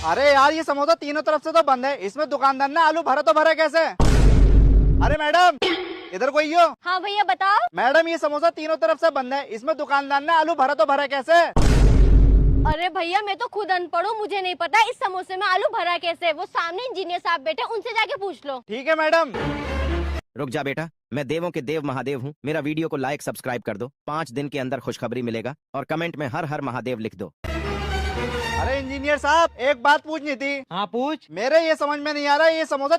अरे यार ये समोसा तीनों तरफ से तो बंद है, इसमें दुकानदार ने आलू भरा तो भरा कैसे? अरे मैडम इधर कोई हो? हाँ भैया बताओ। मैडम ये समोसा तीनों तरफ से बंद है, इसमें दुकानदार ने आलू भरा तो भरा कैसे? अरे भैया मैं तो खुद अनपढ़ हूँ, मुझे नहीं पता इस समोसे में आलू भरा कैसे। वो सामने इंजीनियर साहब बैठे, उनसे जाके पूछ लो। ठीक है मैडम। रुक जा बेटा, मैं देवों के देव महादेव हूँ। मेरा वीडियो को लाइक सब्सक्राइब कर दो। 5 दिन के अंदर खुशखबरी मिलेगा और कमेंट में हर हर महादेव लिख दो। अरे इंजीनियर साहब एक बात पूछनी थी। हाँ पूछ। मेरे ये समझ में नहीं आ रहा ये समोसा